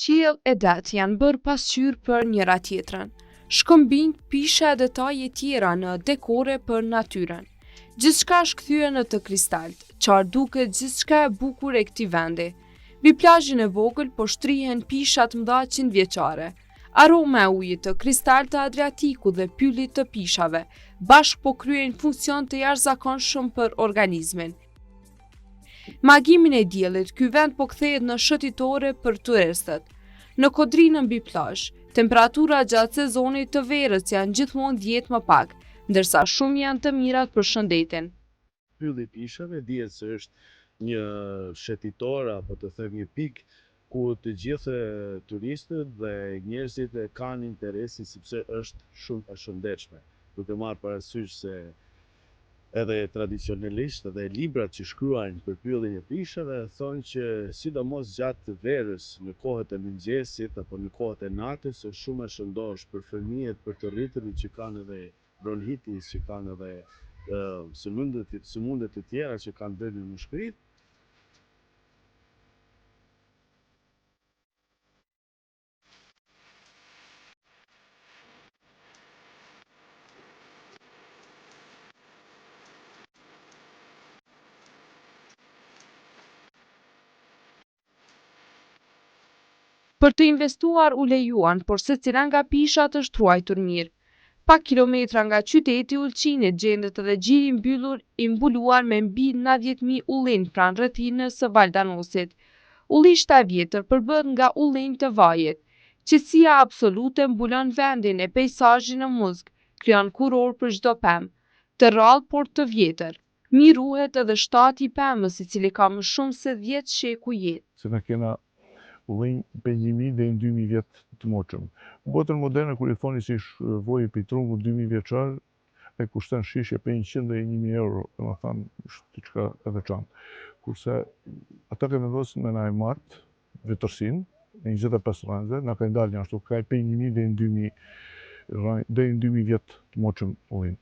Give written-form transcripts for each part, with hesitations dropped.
Qiell e det janë bërë pasqyrë për njëra tjetrën. Shkëmbinj, pisha e detaje tjera në dekore për natyrën. Gjithçka është kthyer në të kristalt, qarë duket gjithçka e bukur e këtij vendi. Mbi plazhin e vogël po shtrihen pisha të mëdha 100-vjeçare. Aroma e ujit të kristalt të Adriatikut dhe pyllit të pishave bashkë po kryejnë funksion të jashtëzakonshëm për organizmin. Magimin e diellit, ky vend po kthehet në shëtitore për turistët. Në kodrinë mbi plazh, temperatura gjatë sezonit të verës janë gjithmonë 10 më pak, ndërsa shumë janë të mirat për shëndetin. Pylli i pishave dihet se është një shëtitor apo të them një pikë ku të gjithë turistët dhe njerëzit kanë interesin sepse është shumë e shëndetshme. Duke marrë parasysh se edhe tradicionalisht edhe librat që shkruajnë për pyllin e pishave thonë që sidomos gjatë verës, në kohët e mëngjesit apo në kohët e natës është shumë e shëndosh për fëmijët, për të rritërit që kanë edhe bronhitis, që kanë edhe sëmundje të tjera që kanë bërë në mushkërit. Për të investuar u lejuan, por secila nga pishat është ruajtur mirë. Pak kilometra nga qyteti i Ulqinit gjendet edhe gjiri mbyllur i mbuluar me mbi 90.000 ullinj pranë rrethinës së Valdanosit. Ullishta e vjetër përbëhet nga ullinj të vajit. Qetësia absolute mbulon vendin e peizazhin në muzg, krijon kuror për çdo pemë, të rrallë por të vjetër. Miruhet edhe shtati i pemës, i cili ka më shumë se 10 sheku jetë. Se na kena ullinj për 1000 dhe 2000 vjet të moshëm. Në botën moderne, kur i thoni si vojë për trungu 2000 vjeçar, e kushton shishje për 100 dhe 1000 euro, domethënë është diçka e veçantë. Kurse ata që vendosin me na e martë vjetërsinë, në 25 rënze, na ka ndalë ashtu ka për 1000 dhe 2000 vjet të moshëm ullinj.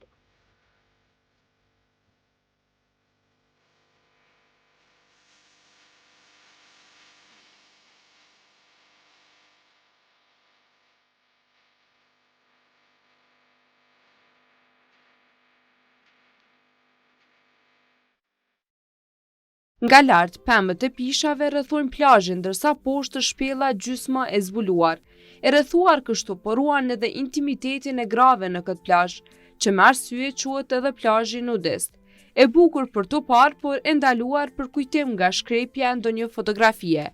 Nga lart, pemët e pishave rrethojnë plazhin, ndërsa poshtë shpella gjysma e zbuluar. E rrethuar kështu po ruan edhe intimitetin e grave në këtë plazh, që me arsye quhet edhe plazhi nudist. E bukur për të parë, por e ndaluar për kujtim nga shkrepja e ndonjë fotografie.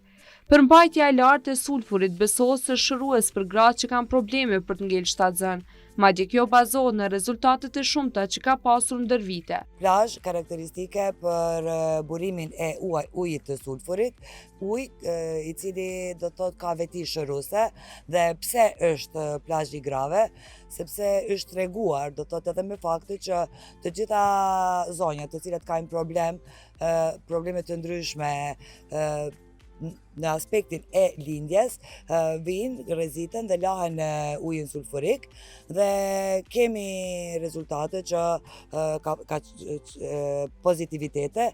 Përmbajtja e lartë e sulfurit besohet se shërues për gratë që kanë probleme për të ngelë shtatzën. Madje kjo bazohet në rezultatet e shumta që ka pasur ndër vite. Plazh karakteristike për burimin e ujit të sulfurit, ujë i cili do të thotë ka veti shëruese dhe pse është plazh i grave, sepse është treguar, do të thotë edhe me faktin që të gjitha zonjat të cilat kanë probleme të ndryshme në aspektin e lindjes, vinë, rreziten dhe lahen ujin sulfurik dhe kemi rezultate që ka pozitivitete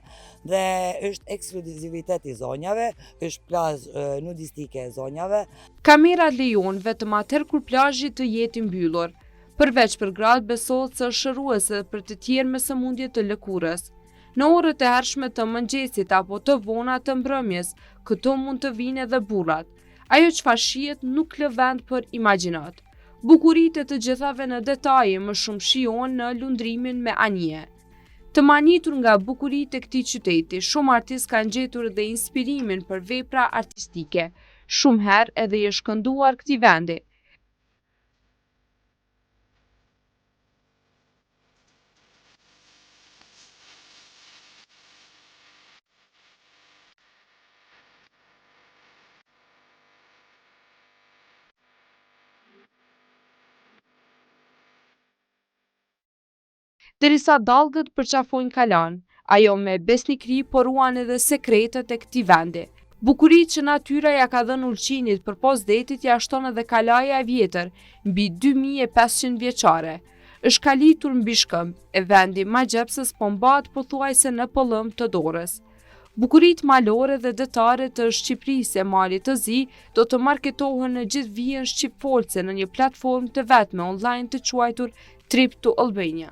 dhe është ekskluzivitet i zonjave, është plazh nudistike e zonjave. Kamerat lejon vetëm atëherë kur plazhi të jetë i mbyllur. Përveç për gratë besohet se është shëruese për të tjerë me sëmundje të lëkurës. Në orët e hershme të mëngjesit apo të vona të mbrëmjes, këto mund të vinë edhe burrat. Ajo çfarë shihet nuk lë vend për imagjinat. Bukuritë të gjithave në detaje më shumë shijohen në lundrimin me anije. Të manitur nga bukuritë e këtij qyteti, shumë artistë kanë gjetur edhe inspirimin për vepra artistike. Shumë herë edhe i është kënduar këtij vendi. Derisa dallgët përqafojnë kalan, ajo me besnikëri po ruan edhe sekretet e këtij vendi. Bukuritë që natyra ja ka dhënë Ulqinit përpos detit ja shton edhe kalaja e vjetër, mbi 2500 vjeçare. Është kalitur mbi shkëmb, e vendi ma gjepsës po mbahet pothuajse në pëllëm të dorës. Bukuritë malore dhe detare të Shqipërisë e Malit të Zi do të marketohen në gjithë vijën shqipfolce në një platformë të vetme online të quajtur Trip to Albania.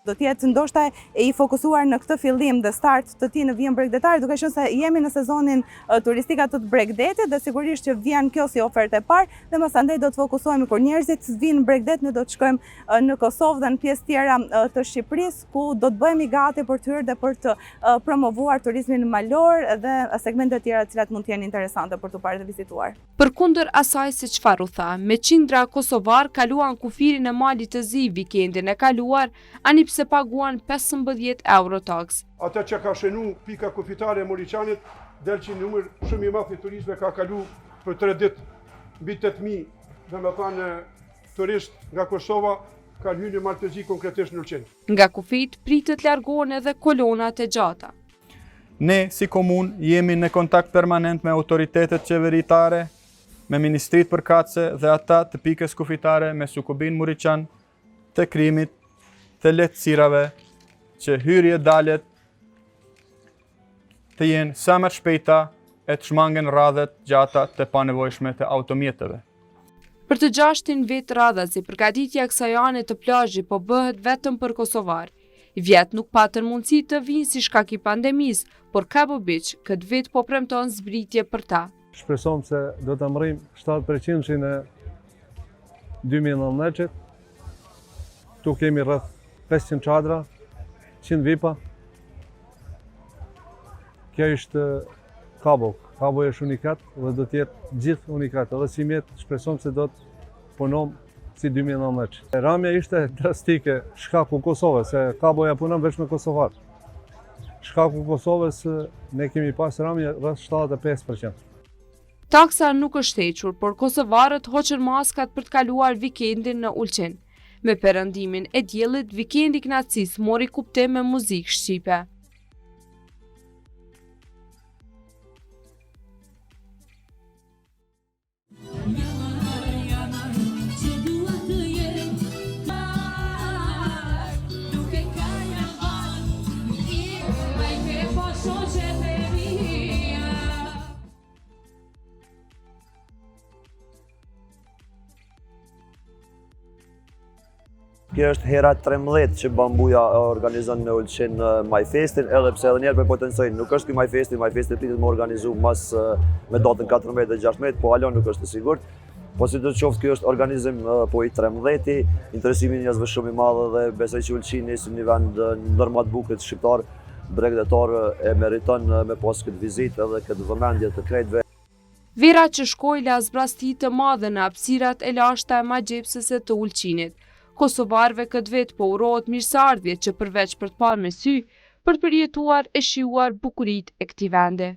Do t'jetë ndoshta e i fokusuar në këtë fillim dhe start të tij në vijën bregdetare, duke qenë se jemi në sezonin turistik atë të Bregdetit dhe sigurisht që vjen kjo si ofertë e parë dhe pasandej do të fokusohemi kur njerëzit vinë në Bregdet, ne do të shkojmë në Kosovë dhe në pjesë tjera të Shqipërisë ku do të bëhemi gati për të hyrë dhe për të promovuar turizmin malor dhe segmente tjera të cilat mund të jenë interesante për të parë dhe vizituar. Përkundër asaj se çfarë u tha, me qindra kosovar kaluan kufirin e Malit të Zi vikendin e kaluar, ani pse paguan 15 euro taks. Ata që ka shenu pika kufitare e Moriçanit, del që numër shumë i madh i turistëve ka kalu për 3 ditë, mbi 8.000, dhe me thanë turistë nga Kosova kanë hyrë në Mal të Zi konkretisht në Ulqin. Nga kufit pritet largohen edhe kolonat e gjata. Ne, si komun, jemi në kontakt permanent me autoritetet qeveritare, me ministrit përkatëse dhe ata të pikës kufitare me Sukubin Moriçan, të krimit, të lehtësirave, që hyrje daljet të jenë sa më shpejta e të shmangen radhet gjata të panevojshme të automjeteve. Për të 6 vjet radhazi, përgatitja e kësaj ane të plazhit po bëhet vetëm për kosovar. Vjet nuk patën mundësi të vinë si shkak i pandemisë, por Cabo Beach këtë vit po premton zbritje për ta. Shpresom se do të arrijmë 7% në 2019. Tu kemi rreth 500 çadra, 100 VIP-a. Kjo është Cabo. Cabo është unikat dhe do të jetë gjithë unikat. Edhe si mjet, shpresom se do të punom si 2019. Ramja ishte drastike shkaku Kosovës, se Cabo ja punon vetëm me kosovar. Shkaku Kosovës ne kemi pas ramje rreth 75%. Taksa nuk është hequr, por kosovarët hoqën maskat për të kaluar vikendin në Ulqin. Me perëndimin e diellit, vikendi knatësisë mori kuptim me muzikë shqipe. Kjo është hera 13 që Bambuja organizon në Ulqin Majfestin, edhe pse edhe njerë për potencojnë, nuk është ky Majfesti pritet më organizu mas me datën 14 dhe 16, po alon nuk është të sigurt. Po si të qoftë, kjo është organizim po i 13, interesimi njerëzve shumë i madh dhe besoj që Ulqini si një vend ndërmat bukur shqiptar, bregdetar e meriton me pas këtë vizitë edhe këtë vëmendje të krejtëve. Vera që shkoi la zbrasti të madhe në hapësirat e lashta e magjepsëse të Ulqinit. Kosovarëve këtë vit po urohet mirëseardhje që përveç për të parë me sy, për të përjetuar e shijuar bukuritë e këtij vendi.